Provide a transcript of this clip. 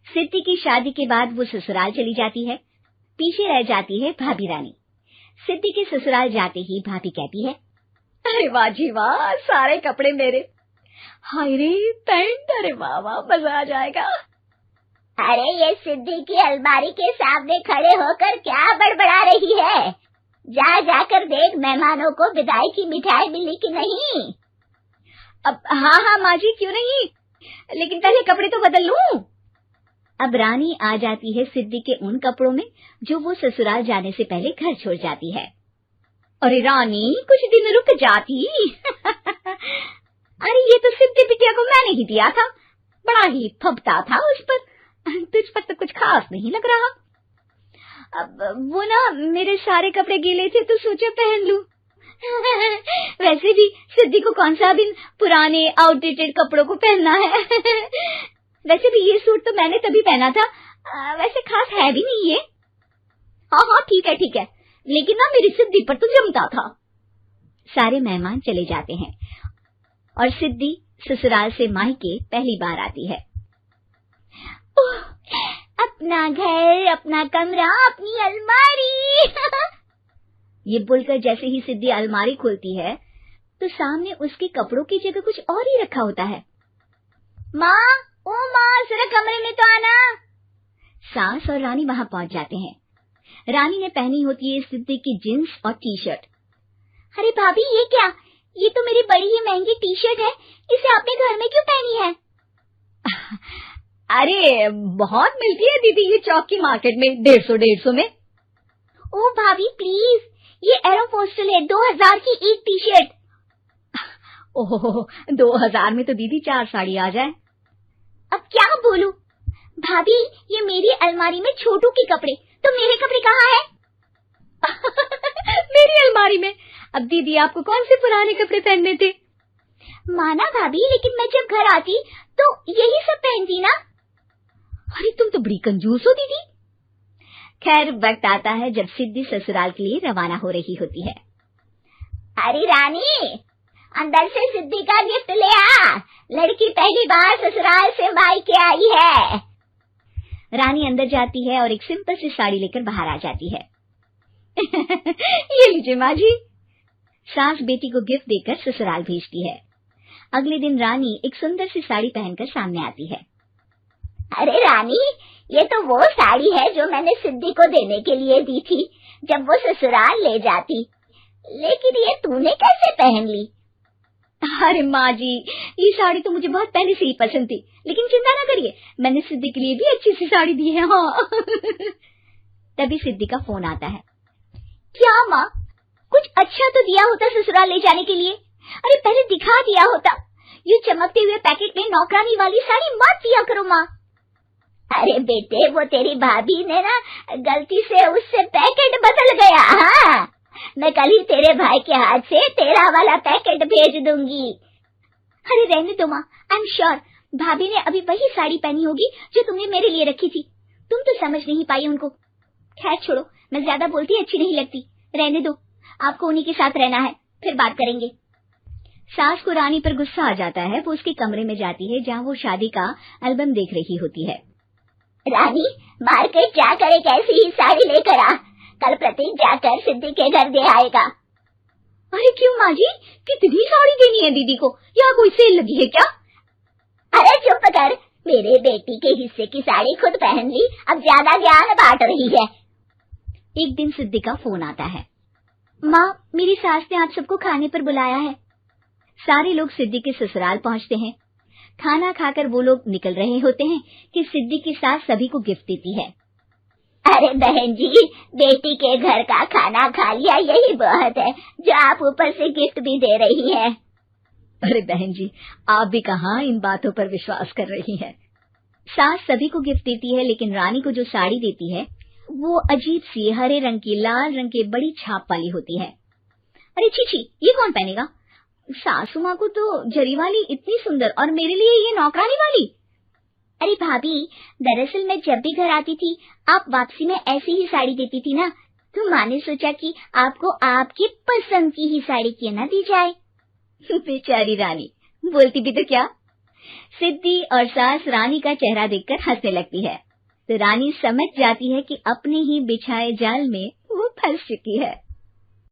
सिद्धि की शादी के बाद वो ससुराल चली जाती है। पीछे रह जाती है भाभी रानी। सिद्धि के ससुराल जाते ही भाभी कहती है, अरे वाह जी वाह, सारे कपड़े मेरे। हाय रे पैंट, अरे वाह वाह, मजा आ जाएगा। अरे ये सिद्धि की अलमारी के सामने खड़े होकर क्या बड़बड़ा रही है? जा जाकर देख मेहमानों को विदाई की मिठाई मिली कि नहीं। अब हाँ माँ जी, क्यों नहीं, लेकिन पहले कपड़े तो बदल लूं। अब रानी आ जाती है सिद्धि के उन कपड़ों में जो वो ससुराल जाने से पहले घर छोड़ जाती है। अरे रानी, कुछ दिन रुक जाती। अरे ये तो सिद्धि बिटिया को मैंने ही दिया था, बड़ा ही फबता था उस पर, तुझ पर तो कुछ खास नहीं लग रहा। अब वो ना मेरे सारे कपड़े गीले थे तो सोचा पहन लूं। वैसे भी सिद्धि को कौन सा भी पुराने आउटडेटेड कपड़ों को पहनना है। वैसे भी ये सूट तो मैंने तभी पहना था, वैसे खास है भी नहीं ये। हाँ ठीक है, लेकिन ना मेरी सिद्धि पर तो जमता था। सारे मेहमान चले जाते हैं और सिद्धि ससुराल से मायके पहली बार आती है। अपना घर, अपना कमरा, अपनी अलमारी। ये बोलकर जैसे ही सिद्धि अलमारी खोलती है तो सामने उसके कपड़ों की जगह कुछ और ही रखा होता है। माँ, ओ माँ, जरा कमरे में तो आना। सास और रानी वहां पहुंच जाते हैं। रानी ने पहनी होती है सिद्धि की जींस और टी शर्ट। अरे भाभी, ये क्या? ये तो मेरी बड़ी ही महंगी टी शर्ट है, इसे आपने घर में क्यों पहनी है? अरे बहुत मिलती है दीदी ये चौक की मार्केट में, 150 में। ओ भाभी प्लीज, ये एरोपोस्टल है, 2000 की एक टी शर्ट। ओहो, 2000 में तो दीदी 4 साड़ी आ जाए। अब क्या बोलूं? भाभी, ये मेरी अलमारी में छोटू के कपड़े, तो मेरे कपड़े कहाँ हैं? मेरी अलमारी में? अब दीदी आपको कौन से पुराने कपड़े पहनने थे? माना भाभी, लेकिन मैं जब घर आती तो यही सब पहनती ना। अरे तुम तो बड़ी कंजूस हो दीदी। खैर, वक्त आता है जब सिद्धि ससुराल के लिए रवाना हो रही होती है। अरे रानी, अंदर से सिद्धि का गिफ्ट ले आ, लड़की पहली बार ससुराल से मायके आई है। रानी अंदर जाती है और एक सिंपल सी साड़ी लेकर बाहर आ जाती है। ये लीजिए माँ जी। सास बेटी को गिफ्ट देकर ससुराल भेजती है। अगले दिन रानी एक सुंदर सी साड़ी पहनकर सामने आती है। अरे रानी, ये तो वो साड़ी है जो मैंने सिद्धि को देने के लिए दी थी जब वो ससुराल ले जाती, लेकिन ये तूने कैसे पहन ली? अरे माँ जी, ये साड़ी तो मुझे बहुत पहले से ही पसंद थी, लेकिन चिंता ना करिए, मैंने सिद्धि के लिए भी अच्छी सी साड़ी दी है। हाँ। तभी सिद्धि का फोन आता है। क्या माँ, कुछ अच्छा तो दिया होता ससुराल ले जाने के लिए। अरे पहले दिखा दिया होता। ये चमकते हुए पैकेट में नौकरानी वाली साड़ी मत दिया करो माँ। अरे बेटे, वो तेरी भाभी ने ना गलती से उससे पैकेट बदल गया। हाँ, मैं कल ही तेरे भाई के हाथ से तेरा वाला पैकेट भेज दूंगी। अरे रहने दो माँ, आई एम श्योर भाभी ने अभी वही साड़ी पहनी होगी जो तुमने मेरे लिए रखी थी। तुम तो समझ नहीं पाई उनको। खैर छोड़ो, मैं ज्यादा बोलती अच्छी नहीं लगती, रहने दो, आपको उन्हीं के साथ रहना है, फिर बात करेंगे। सास को रानी पर गुस्सा आ जाता है। वो उसके कमरे में जाती है जहाँ वो शादी का एल्बम देख रही होती है। रानी, मार्केट जाकर एक ऐसी ही साड़ी लेकर आ, कल प्रतीक जाकर सिद्धि के घर दे आएगा। अरे क्यों माँ जी, कितनी साड़ी देनी है दीदी को? यहाँ कोई सेल लगी है क्या? अरे चुप कर, मेरे बेटी के हिस्से की साड़ी खुद पहन ली, अब ज्यादा ज्ञान बांट रही है। एक दिन सिद्धि का फोन आता है। माँ, मेरी सास ने आप सबको खाने पर बुलाया है। सारे लोग सिद्धि के ससुराल पहुँचते हैं। खाना खाकर वो लोग निकल रहे होते हैं कि सिद्धि की सास सभी को गिफ्ट देती है। अरे बहन जी, बेटी के घर का खाना खा लिया, यही बहुत है जो आप ऊपर से गिफ्ट भी दे रही है। अरे बहन जी, आप भी कहाँ इन बातों पर विश्वास कर रही हैं। सास सभी को गिफ्ट देती है, लेकिन रानी को जो साड़ी देती है वो अजीब सी हरे रंग की, लाल रंग की बड़ी छाप वाली होती है। अरे छी, ये कौन पहनेगा? सासू माँ को तो जरी वाली इतनी सुंदर, और मेरे लिए ये नौकरानी वाली। अरे भाभी, दरअसल मैं जब भी घर आती थी आप वापसी में ऐसी ही साड़ी देती थी ना, तो माँ ने सोचा कि आपको आपकी पसंद की ही साड़ी क्यों ना दी जाए। बेचारी रानी, बोलती भी तो क्या। सिद्धि और सास रानी का चेहरा देखकर हंसने लगती है तो रानी समझ जाती है कि अपने ही बिछाए जाल में वो फंस चुकी है।